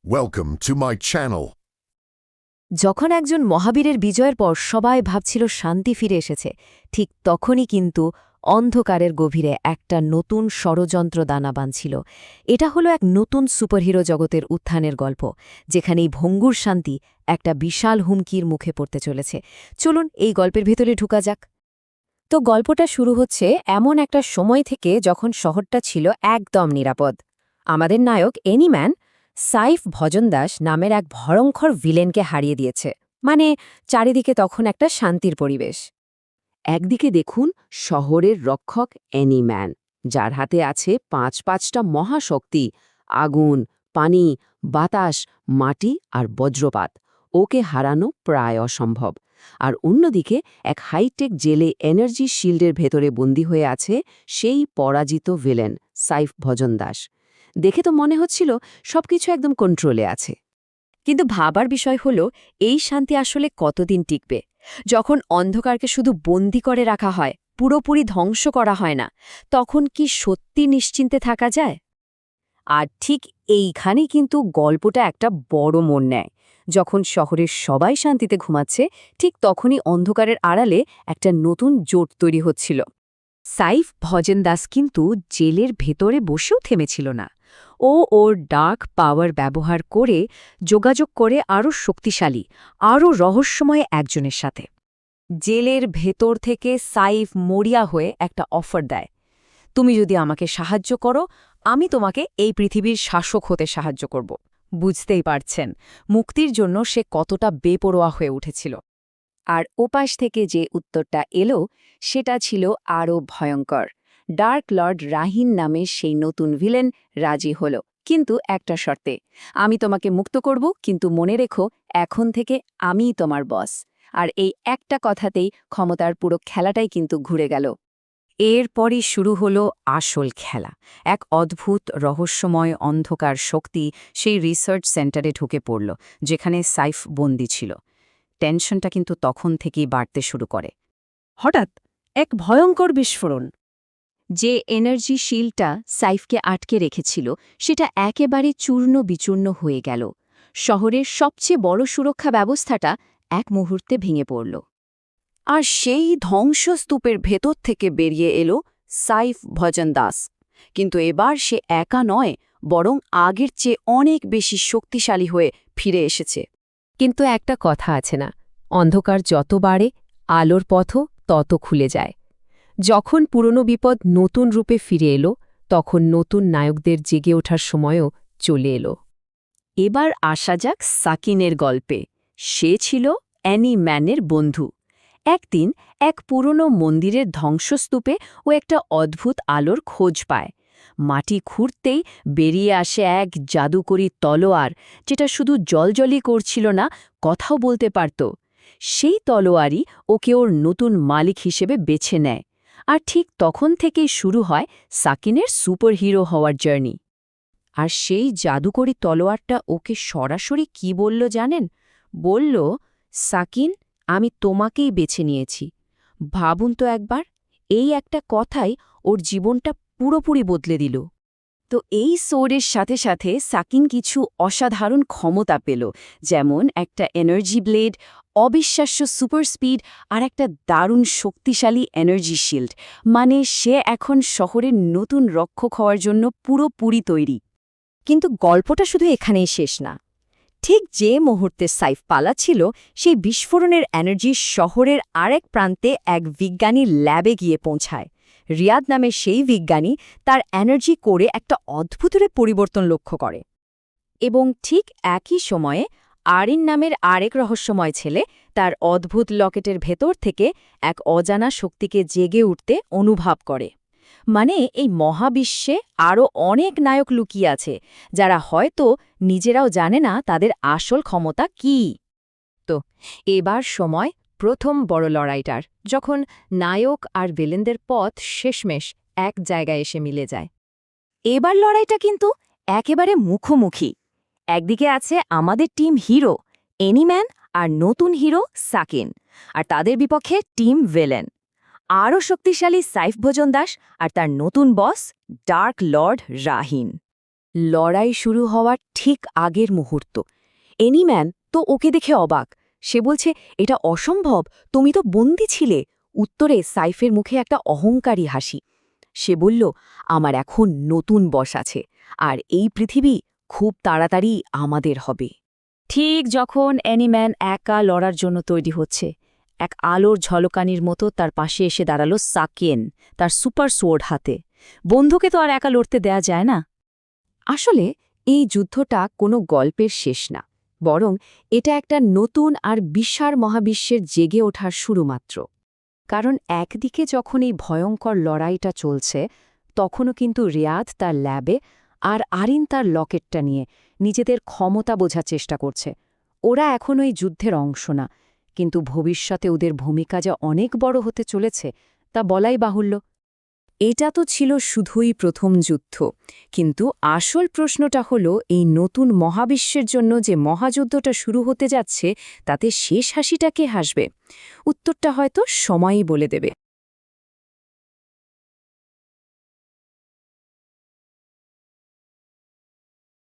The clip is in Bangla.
Welcome to my channel. যখন একজন মহাবীরের বিজয়ের পর সবাই ভাবছিল শান্তি ফিরে এসেছে, ঠিক তখনই কিন্তু অন্ধকারের গভীরে একটা নতুন ষড়যন্ত্র দানা বাঁধছিল। এটা হলো এক নতুন সুপারহিরো জগতের উত্থানের গল্প, যেখানেই ভঙ্গুর শান্তি একটা বিশাল হুমকির মুখে পড়তে চলেছে। চলুন এই গল্পের ভেতরে ঢুকা যাক। তো গল্পটা শুরু হচ্ছে এমন একটা সময় থেকে যখন শহরটা ছিল একদম নিরাপদ। আমাদের নায়ক এনিম্যান সাইফ ভজনদাস নামের এক ভয়ঙ্কর ভিলেনকে হারিয়ে দিয়েছে। মানে চারিদিকে তখন একটা শান্তির পরিবেশ। একদিকে দেখুন শহরের রক্ষক অ্যানিম্যান, যার হাতে আছে পাঁচটা মহাশক্তি: আগুন, পানি, বাতাস, মাটি আর বজ্রপাত। ওকে হারানো প্রায় অসম্ভব। আর অন্যদিকে এক হাইটেক জেলে এনার্জি শিল্ডের ভেতরে বন্দী হয়ে আছে সেই পরাজিত ভিলেন সাইফ ভজনদাস। দেখে তো মনে হচ্ছিল সবকিছু একদম কন্ট্রোলে আছে। কিন্তু ভাবার বিষয় হলো, এই শান্তি আসলে কতদিন টিকবে? যখন অন্ধকারকে শুধু বন্দি করে রাখা হয়, পুরোপুরি ধ্বংস করা হয় না, তখন কি সত্যি নিশ্চিন্তে থাকা যায়? আর ঠিক এইখানেই কিন্তু গল্পটা একটা বড় মোড় নেয়। যখন শহরের সবাই শান্তিতে ঘুমাচ্ছে, ঠিক তখনই অন্ধকারের আড়ালে একটা নতুন জোট তৈরি হচ্ছিল। সাইফ ভজনদাস কিন্তু জেলের ভেতরে বসেও থেমেছিল না। ও ওর ডার্ক পাওয়ার ব্যবহার করে যোগাযোগ করে আরও শক্তিশালী, আরও রহস্যময় একজনের সাথে। জেলের ভেতর থেকে সাইফ মরিয়া হয়ে একটা অফার দেয়, তুমি যদি আমাকে সাহায্য করো, আমি তোমাকে এই পৃথিবীর শাসক হতে সাহায্য করব। বুঝতেই পারছেন মুক্তির জন্য সে কতটা বেপরোয়া হয়ে উঠেছিল। আর ওপাশ থেকে যে উত্তরটা এলো, সেটা ছিল আরও ভয়ঙ্কর। ডার্ক লর্ড রাহিন নামে সেই নতুন ভিলেন রাজি হল, কিন্তু একটা শর্তে: আমি তোমাকে মুক্ত করব, কিন্তু মনে রেখো এখন থেকে আমিই তোমার বস। আর এই একটা কথাতেই ক্ষমতার পুরো খেলাটাই কিন্তু ঘুরে গেল। এরপরই শুরু হলো আসল খেলা। এক অদ্ভুত রহস্যময় অন্ধকার শক্তি সেই রিসার্চ সেন্টারে ঢুকে পড়ল, যেখানে সাইফ বন্দী ছিল। টেনশনটা কিন্তু তখন থেকেই বাড়তে শুরু করে। হঠাৎ এক ভয়ঙ্কর বিস্ফোরণ। যে এনার্জি শিল্ডটা সাইফকে আটকে রেখেছিল, সেটা একেবারে চূর্ণ বিচূর্ণ হয়ে গেল। শহরের সবচেয়ে বড় সুরক্ষা ব্যবস্থাটা এক মুহূর্তে ভেঙে পড়ল। আর সেই ধ্বংসস্তূপের ভেতর থেকে বেরিয়ে এলো সাইফ ভজনদাস। কিন্তু এবার সে একা নয়, বরং আগের চেয়ে অনেক বেশি শক্তিশালী হয়ে ফিরে এসেছে। কিন্তু একটা কথা আছে না, অন্ধকার যত বাড়ে, আলোর পথও তত খুলে যায়। যখন পুরনো বিপদ নতুন রূপে ফিরে এলো, তখন নতুন নায়কদের জেগে ওঠার সময়ও চলে এলো। এবার আসা যাক সাকিনের গল্পে। সে ছিল অ্যানিম্যানের বন্ধু। একদিন এক পুরনো মন্দিরের ধ্বংসস্তূপে ও একটা অদ্ভুত আলোর খোঁজ পায়। মাটি খুঁড়তেই বেরিয়ে আসে এক জাদুকরী তলোয়ার, যেটা শুধু জলজলই করছিল না, কথাও বলতে পারত। সেই তলোয়ারই ওকে ওর নতুন মালিক হিসেবে বেছে নেয়। আর ঠিক তখন থেকেই শুরু হয় সাকিনের সুপারহিরো হওয়ার জার্নি। আর সেই জাদুকরী তলোয়ারটা ওকে সরাসরি কি বলল জানেন? বলল, সাকিন, আমি তোমাকেই বেছে নিয়েছি। ভাবুন তো একবার, এই একটা কথাই ওর জীবনটা পুরোপুরি বদলে দিল। তো এই সোর্ডের সাথে সাথে সাকিন কিছু অসাধারণ ক্ষমতা পেল, যেমন একটা এনার্জি ব্লেড, অবিশ্বাস্য সুপার স্পিড আর একটা দারুণ শক্তিশালী এনার্জি শিল্ড। মানে সে এখন শহরের নতুন রক্ষক হওয়ার জন্য পুরোপুরি তৈরি। কিন্তু গল্পটা শুধু এখানেই শেষ না। ঠিক যে মুহূর্তে সাইফ পালাচ্ছিল, সেই বিস্ফোরণের এনার্জি শহরের আরেক প্রান্তে এক বিজ্ঞানীর ল্যাবে গিয়ে পৌঁছায়। রিয়াদ নামে সেই বিজ্ঞানী তার এনার্জি করে একটা অদ্ভুতরে পরিবর্তন লক্ষ্য করে। এবং ঠিক একই সময়ে আরিন নামের আরেক রহস্যময় ছেলে তার অদ্ভুত লকেটের ভেতর থেকে এক অজানা শক্তিকে জেগে উঠতে অনুভব করে। মানে এই মহাবিশ্বে আরও অনেক নায়ক লুকিয়ে আছে, যারা হয়তো নিজেরাও জানে না তাদের আসল ক্ষমতা কী। তো এবার সময় প্রথম বড় লড়াইটার, যখন নায়ক আর ভিলেনদের পথ শেষমেশ এক জায়গায় এসে মিলে যায়। এবার লড়াইটা কিন্তু একেবারে মুখোমুখি। একদিকে আছে আমাদের টিম হিরো এনিম্যান আর নতুন হিরো সাকিন, আর তাদের বিপক্ষে টিম ভিলেন আরও শক্তিশালী সাইফ ভজনদাস আর তার নতুন বস ডার্ক লর্ড রাহিন। লড়াই শুরু হওয়ার ঠিক আগের মুহূর্ত। এনিম্যান তো ওকে দেখে অবাক। সে বলছে, এটা অসম্ভব, তুমি তো বন্দী ছিলে। উত্তরে সাইফের মুখে একটা অহংকারী হাসি। সে বলল, আমার এখন নতুন বস আছে, আর এই পৃথিবী খুব তাড়াতাড়ি আমাদের হবে। ঠিক যখন অ্যানিম্যান একা লড়ার জন্য তৈরি হচ্ছে, এক আলোর ঝলকানির মতো তার পাশে এসে দাঁড়ালো সাকেন, তার সুপার সোর্ড হাতে। বন্ধুকে তো আর একা লড়তে দেয়া যায় না। আসলে এই যুদ্ধটা কোনো গল্পের শেষ না, বরং এটা একটা নতুন আর বিশাল মহাবিশ্বের জেগে ওঠার শুরু মাত্র। কারণ একদিকে যখন এই ভয়ঙ্কর লড়াইটা চলছে, তখনও কিন্তু রিয়াদ তার ল্যাবে আর আরিন তার লকেটটা নিয়ে নিজেদের ক্ষমতা বোঝার চেষ্টা করছে। ওরা এখনও এই যুদ্ধের অংশ না, কিন্তু ভবিষ্যতে ওদের ভূমিকা যা অনেক বড় হতে চলেছে তা বলাই বাহুল্য। এটা তো ছিল শুধুই প্রথম যুদ্ধ, কিন্তু আসল প্রশ্নটা হলো, এই নতুন মহাবিশ্বের জন্য যে মহাযুদ্ধটা শুরু হতে যাচ্ছে, তাতে শেষ হাসিটা কে হাসবে? উত্তরটা হয়তো সময়ই বলে দেবে।